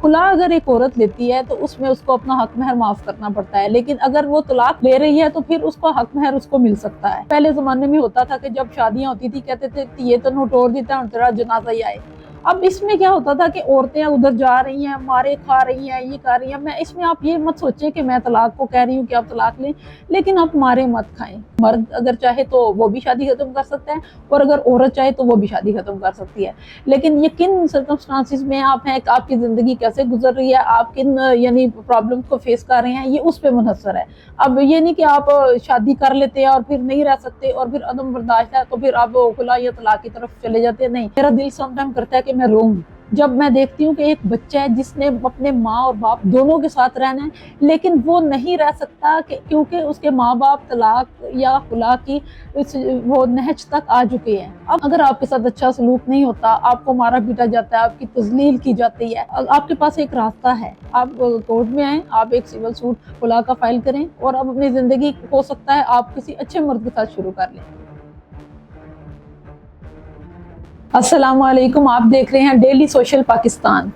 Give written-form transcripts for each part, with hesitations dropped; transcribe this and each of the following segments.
खुला अगर एक औरत लेती है तो उसमें उसको अपना हक महर माफ करना पड़ता है, लेकिन अगर वो तलाक ले रही है तो फिर उसको हक महर उसको मिल सकता है। पहले जमाने में होता था कि जब शादियां होती थी कहते थे ये तो नोटोर देता है तेरा जनाजा ही आए। अब इसमें क्या होता था कि औरतें उधर जा रही हैं, मारे खा रही हैं, ये कर रही हैं। मैं इसमें आप ये मत सोचें कि मैं तलाक को कह रही हूँ कि आप तलाक लें, लेकिन आप मारे मत खाएं। मर्द अगर चाहे तो वो भी शादी खत्म कर सकता है, और अगर औरत चाहे तो वो भी शादी खत्म कर सकती है। लेकिन ये किन सर्कमस्टांसिस में आप हैं, आपकी जिंदगी कैसे गुजर रही है, आप किन यानी प्रॉब्लम को फेस कर रहे हैं, ये उस पर मुनहसर है। अब ये नहीं कि आप शादी कर लेते हैं और फिर नहीं रह सकते और फिर अदम बर्दाश्त है तो फिर आप खुला या तलाक की तरफ चले जाते हैं। नहीं, मेरा दिल समटाइम करता है कि मैं रोऊं जब मैं देखती हूँ कि एक बच्चा है जिसने अपने माँ और बाप दोनों के साथ रहना है, लेकिन वो नहीं रह सकता क्योंकि उसके माँ बाप तलाक या खुला की वो नहज तक आ चुके हैं। अब अगर आपके साथ अच्छा सलूक नहीं होता, आपको मारा पीटा जाता है, आपकी तजलील की जाती है, आपके पास एक रास्ता है। आप कोर्ट में आए, आप एक सिविल सूट खुला का फाइल करें और अब अपनी जिंदगी हो सकता है आप किसी अच्छे मर्द के साथ शुरू कर लें। अस्सलामुअलैकुम, आप देख रहे हैं डेली सोशल पाकिस्तान।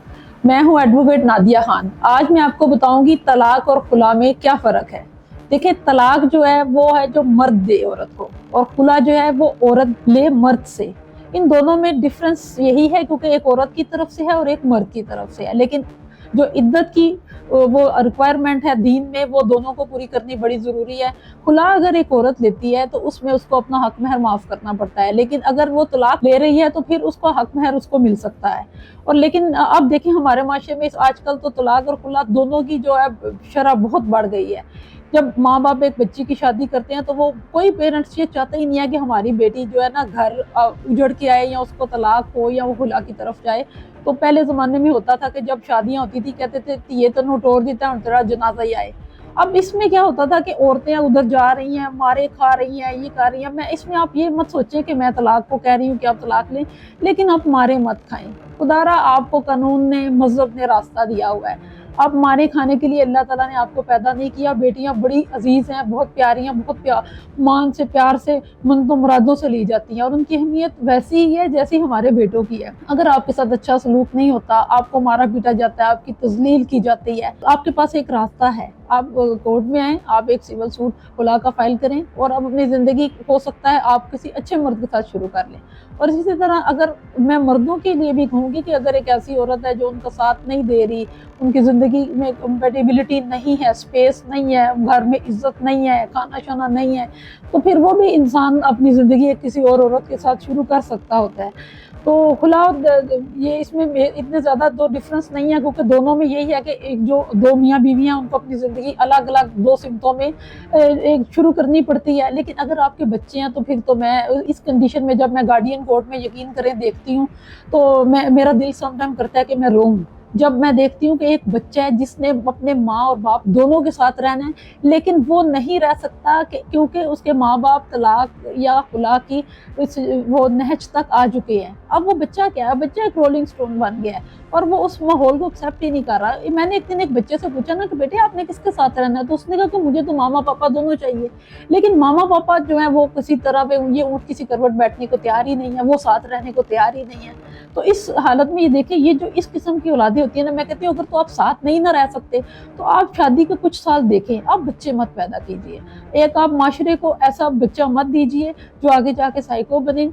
मैं हूं एडवोकेट नादिया खान। आज मैं आपको बताऊंगी तलाक और खुला में क्या फ़र्क है। देखिए, तलाक जो है वो है जो मर्द दे औरत को, और खुला जो है वो औरत ले मर्द से। इन दोनों में डिफरेंस यही है क्योंकि एक औरत की तरफ से है और एक मर्द की तरफ से है, लेकिन जो इद्दत की वो रिक्वायरमेंट है दीन में, वो दोनों को पूरी करनी बड़ी ज़रूरी है। खुला अगर एक औरत लेती है तो उसमें उसको अपना हक महर माफ़ करना पड़ता है, लेकिन अगर वो तलाक ले रही है तो फिर उसको हक महर उसको मिल सकता है। और लेकिन अब देखें, हमारे माशरे में आजकल तो तलाक और खुला दोनों की जो है शरह बहुत बढ़ गई है। जब माँ बाप एक बच्ची की शादी करते हैं तो वो कोई पेरेंट्स ये चाहते ही नहीं है कि हमारी बेटी जो है ना घर उजड़ के आए या उसको तलाक हो या वो खुला की तरफ जाए। तो पहले ज़माने में होता था कि जब शादियां होती थी कहते थे ये तो नोटोर देता है तेरा जनाजा ही आए। अब इसमें क्या होता था कि औरतें उधर जा रही हैं, मारे खा रही हैं, ये कर रही हैं। मैं इसमें आप ये मत सोचें कि मैं तलाक को कह रही हूँ कि आप तलाक लें, लेकिन आप मारे मत खाएं। खुदारा आपको कानून ने, मजहब ने रास्ता दिया हुआ है। आप मारे खाने के लिए अल्लाह ताला ने आपको पैदा नहीं किया। बेटियां बड़ी अजीज हैं, बहुत प्यारी हैं, बहुत मान से प्यार से मंतो मुरादों से ली जाती हैं, और उनकी अहमियत वैसी ही है जैसी हमारे बेटों की है। अगर आपके साथ अच्छा सलूक नहीं होता, आपको मारा पीटा जाता है, आपकी तजलील की जाती है, तो आपके पास एक रास्ता है। आप कोर्ट में आए, आप एक सिविल सूट खुला का फाइल करें और अब अपनी ज़िंदगी हो सकता है आप किसी अच्छे मर्द के साथ शुरू कर लें। और इसी तरह अगर मैं मर्दों के लिए भी कहूँगी कि अगर एक ऐसी औरत है जो उनका साथ नहीं दे रही, उनकी ज़िंदगी में कंपेटिबिलिटी नहीं है, स्पेस नहीं है, घर में इज्जत नहीं है, खाना शाना नहीं है, तो फिर वो भी इंसान अपनी ज़िंदगी किसी और औरत के साथ शुरू कर सकता होता है। तो खुला ये इसमें इतने ज़्यादा दो डिफरेंस नहीं है, क्योंकि दोनों में यही है कि एक जो दो मियाँ बीवी हैं उनको अपनी ज़िंदगी अलग अलग दो सिमतों में एक शुरू करनी पड़ती है। लेकिन अगर आपके बच्चे हैं तो फिर तो मैं इस कंडीशन में, जब मैं गार्डियन कोर्ट में यकीन करें देखती हूँ, तो मेरा दिल समटाइम करता है कि मैं रोऊं जब मैं देखती हूँ कि एक बच्चा है जिसने अपने माँ और बाप दोनों के साथ रहना है, लेकिन वो नहीं रह सकता क्योंकि उसके माँ बाप तलाक या खुला की वो नहज तक आ चुके हैं। अब वो बच्चा क्या है, बच्चा एक रोलिंग स्टोन बन गया है और वो उस माहौल को एक्सेप्ट ही नहीं कर रहा। मैंने एक दिन एक बच्चे से पूछा ना कि बेटे आपने किसके साथ रहना है, तो उसने कहा कि मुझे तो मामा पापा दोनों चाहिए, लेकिन मामा पापा जो है वो किसी तरह पे ये ऊँट किसी करवट बैठने को तैयार ही नहीं है, वो साथ रहने को तैयार ही नहीं है। तो इस हालत में ये देखिए, ये जो इस किस्म की औलादें होती है ना, मैं कहती हूँ अगर तो आप साथ नहीं ना रह सकते तो आप शादी के कुछ साल देखें, आप बच्चे मत पैदा कीजिए। एक आप माशरे को ऐसा बच्चा मत दीजिए जो आगे जाके साइको बने,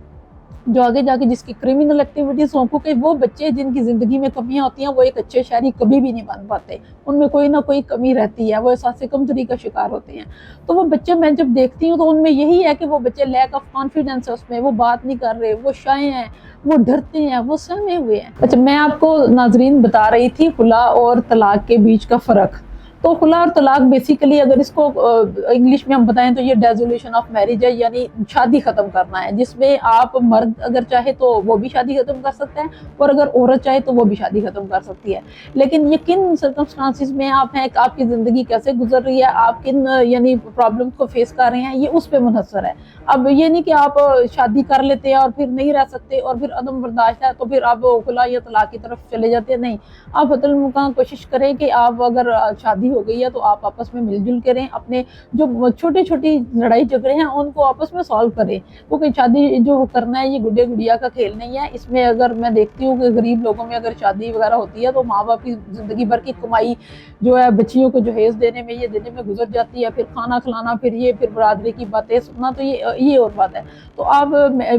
जो आगे जाके जिसकी क्रिमिनल एक्टिविटीज हों, क्योंकि वो बच्चे जिनकी ज़िंदगी में कमियां होती हैं वो एक अच्छे शहरी कभी भी नहीं बन पाते, उनमें कोई ना कोई कमी रहती है, वो एहसास कमतरी का शिकार होते हैं। तो वो बच्चे मैं जब देखती हूँ तो उनमें यही है कि वो बच्चे लैक ऑफ कॉन्फिडेंस है, उसमें वो बात नहीं कर रहे, वो शाय हैं, वो डरते हैं, वो सहमे हुए हैं। अच्छा, मैं आपको नाजरीन बता रही थी खुला और तलाक के बीच का फ़र्क। तो खुला और तलाक बेसिकली अगर इसको इंग्लिश में हम बताएं तो ये डेजोल्यूशन ऑफ मैरिज है, यानी शादी ख़त्म करना है, जिसमें आप मर्द अगर चाहे तो वो भी शादी ख़त्म कर सकते हैं और अगर औरत चाहे तो वो भी शादी ख़त्म कर सकती है। लेकिन ये किन सर्कमस्टांसिस में आप हैं, आपकी ज़िंदगी कैसे गुजर रही है, आप किन यानी प्रॉब्लम को फेस कर रहे हैं, ये उस पर मुनहसर है। अब ये नहीं कि आप शादी कर लेते हैं और फिर नहीं रह सकते और फिर अदम बर्दाश्त है तो फिर आप खुला या तलाक की तरफ चले जाते हैं। नहीं, आप हतल मुमकिन कोशिश करें कि आप अगर शादी ہو گئی ہے تو آپ آپس میں مل جل کے رہیں, اپنے جو چھوٹی چھوٹی لڑائی جھگڑے ہیں ان کو آپس میں سالو کریں, کیونکہ شادی جو کرنا ہے یہ گڈے گڑیا کا کھیل نہیں ہے. اس میں اگر میں دیکھتی ہوں کہ غریب لوگوں میں اگر شادی وغیرہ ہوتی ہے تو ماں باپ کی زندگی بھر کی کمائی جو ہے بچیوں کو جہیز دینے میں یہ دینے میں گزر جاتی ہے, پھر کھانا کھلانا, پھر یہ, پھر برادری کی باتیں سننا, تو یہ اور بات ہے. تو آپ,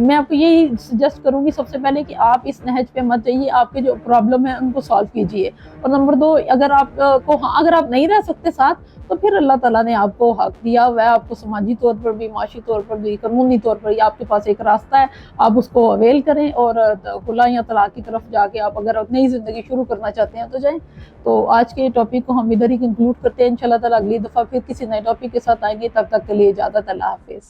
میں آپ کو یہی سجیسٹ کروں گی سب سے پہلے کہ آپ اس نہج پہ مت جائیے, آپ کے جو پرابلم ہے ان کو سالو کیجیے. اور نمبر 2, اگر آپ کو اگر آپ نہیں رہ سکتے ساتھ تو پھر اللہ تعالیٰ نے آپ کو حق دیا ہوا ہے, آپ کو سماجی طور پر بھی, معاشی طور پر بھی, قانونی طور پر بھی آپ کے پاس ایک راستہ ہے, آپ اس کو اویل کریں اور خلا یا طلاق کی طرف جا کے آپ اگر نئی زندگی شروع کرنا چاہتے ہیں تو جائیں. تو آج کے ٹاپک کو ہم ادھر ہی کنکلوڈ کرتے ہیں. انشاءاللہ تعالیٰ اگلی دفعہ پھر کسی نئے ٹاپک کے ساتھ آئیں گے. تب تک کے لیے اجازت, اللہ حافظ.